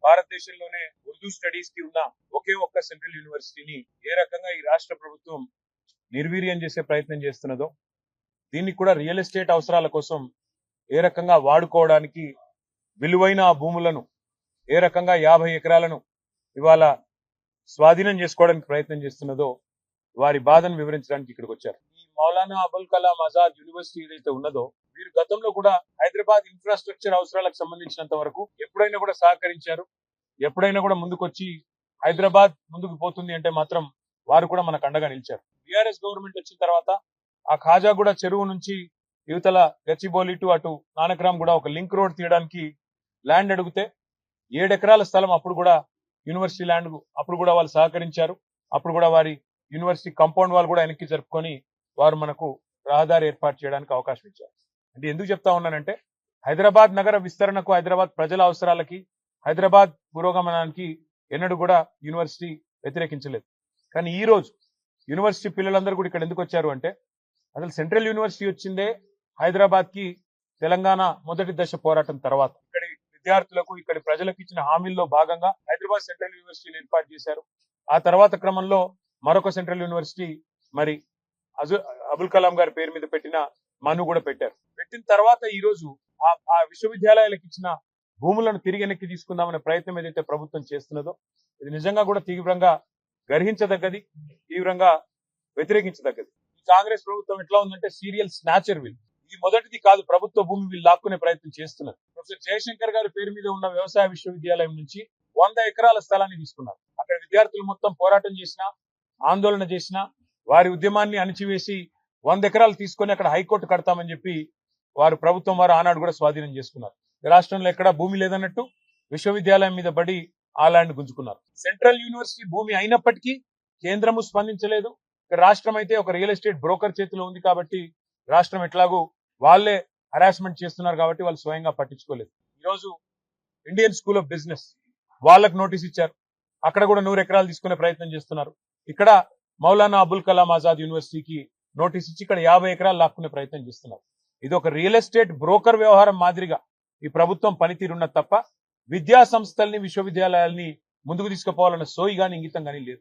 భారతదేశంలోనే ఉర్దూ స్టడీస్ కి ఉన్న ఒకే ఒక్క సెంట్రల్ యూనివర్సిటీని ఏ రకంగా ఈ రాష్ట్ర ప్రభుత్వం నిర్వీర్యం చేసే ప్రయత్నం చేస్తున్నదో, దీన్ని కూడా రియల్ ఎస్టేట్ అవసరాల కోసం ఏ రకంగా వాడుకోవడానికి విలువైన ఆ భూములను ఏ రకంగా 50 ఎకరాలను ఇవాళ స్వాధీనం చేసుకోవడానికి ప్రయత్నం చేస్తున్నదో వారి బాధను వివరించడానికి ఇక్కడికి వచ్చారు. ఈ మౌలానా అబుల్ కలాం ఆజాద్ యూనివర్సిటీ ఏదైతే ఉన్నదో, వీరు గతంలో కూడా హైదరాబాద్ ఇన్ఫ్రాస్ట్రక్చర్ అవసరాలకు సంబంధించినంత వరకు ఎప్పుడైనా కూడా సహకరించారు. ఎప్పుడైనా కూడా ముందుకొచ్చి హైదరాబాద్ ముందుకు పోతుంది అంటే మాత్రం వారు కూడా మనకు అండగా నిలిచారు. బీఆర్ఎస్ గవర్నమెంట్ వచ్చిన తర్వాత ఆ ఖాజాగూడ చెరువు నుంచి యువతల గచ్చిబౌలి టు అటు నానక్రామ్ కూడా ఒక లింక్ రోడ్ తీయడానికి ల్యాండ్ అడిగితే 7 ఎకరాల స్థలం అప్పుడు కూడా యూనివర్సిటీ ల్యాండ్ అప్పుడు కూడా వాళ్ళు సహకరించారు. అప్పుడు కూడా వారి యూనివర్సిటీ కాంపౌండ్ వాళ్ళు కూడా వెనక్కి జరుపుకొని వారు మనకు రహదారి ఏర్పాటు చేయడానికి అవకాశం ఇచ్చారు. అంటే ఎందుకు చెప్తా ఉన్నానంటే, హైదరాబాద్ నగర విస్తరణకు, హైదరాబాద్ ప్రజల అవసరాలకి, హైదరాబాద్ పురోగమనానికి ఎన్నడూ కూడా యూనివర్సిటీ వ్యతిరేకించలేదు. కానీ ఈ రోజు యూనివర్సిటీ పిల్లలందరూ కూడా ఇక్కడ ఎందుకు వచ్చారు అంటే, అసలు సెంట్రల్ యూనివర్సిటీ వచ్చిందే హైదరాబాద్ కి తెలంగాణ మొదటి దశ పోరాటం తర్వాత. ఇక్కడి విద్యార్థులకు, ఇక్కడి ప్రజలకు ఇచ్చిన హామీల్లో భాగంగా హైదరాబాద్ సెంట్రల్ యూనివర్సిటీని ఏర్పాటు చేశారు. ఆ తర్వాత క్రమంలో మరొక సెంట్రల్ యూనివర్సిటీ మరి అబుల్ కలాం గారి పేరు మీద పెట్టిన మను కూడా పెట్టారు. పెట్టిన తర్వాత ఈ రోజు ఆ విశ్వవిద్యాలయాలకు ఇచ్చిన భూములను తిరిగి వెనక్కి తీసుకుందామనే ప్రయత్నం ఏదైతే ప్రభుత్వం చేస్తున్నదో, ఇది నిజంగా కూడా తీవ్రంగా గర్హించదగ్గది, తీవ్రంగా వ్యతిరేకించదగ్గది. ఈ కాంగ్రెస్ ప్రభుత్వం ఎట్లా ఉందంటే సీరియల్ స్నాచర్ వీల్. ఇది మొదటిది కాదు, ప్రభుత్వ భూమి వీళ్ళు లాక్కునే ప్రయత్నం చేస్తున్నారు. ప్రొఫెసర్ జయశంకర్ గారి పేరు మీద ఉన్న వ్యవసాయ విశ్వవిద్యాలయం నుంచి 100 ఎకరాల స్థలాన్ని తీసుకున్నారు. అక్కడ విద్యార్థులు మొత్తం పోరాటం చేసినా, ఆందోళన చేసినా, వారి ఉద్యమాన్ని అణిచివేసి 100 ఎకరాలు తీసుకొని అక్కడ హైకోర్టు కడతామని చెప్పి వారు ప్రభుత్వం వారు ఆనాడు కూడా స్వాధీనం చేసుకున్నారు. రాష్ట్రంలో ఎక్కడా భూమి లేదన్నట్టు విశ్వవిద్యాలయం మీద బడి ఆ ల్యాండ్ గుంజుకున్నారు. సెంట్రల్ యూనివర్సిటీ భూమి అయినప్పటికీ కేంద్రము స్పందించలేదు. రాష్ట్రం అయితే ఒక రియల్ ఎస్టేట్ బ్రోకర్ చేతిలో ఉంది కాబట్టి రాష్ట్రం ఎట్లాగూ వాళ్ళే హరాస్మెంట్ చేస్తున్నారు కాబట్టి వాళ్ళు స్వయంగా పట్టించుకోలేదు. ఈరోజు ఇండియన్ స్కూల్ ఆఫ్ బిజినెస్ వాళ్ళకు నోటీస్ ఇచ్చారు. అక్కడ కూడా 100 ఎకరాలు తీసుకునే ప్రయత్నం చేస్తున్నారు. ఇక్కడ మౌలానా అబుల్ కలాం ఆజాద్ యూనివర్సిటీకి నోటీస్ ఇచ్చి ఇక్కడ 50 ఎకరాలు లాక్కునే ప్రయత్నం చేస్తున్నారు. ఇది ఒక రియల్ ఎస్టేట్ బ్రోకర్ వ్యవహారం మాదిరిగా ఈ ప్రభుత్వం పనితీరున్నది తప్ప విద్యా సంస్థల్ని, విశ్వవిద్యాలయాల్ని ముందుకు తీసుకుపోవాలన్న సోయి గాని, ఇంగితం గాని లేదు.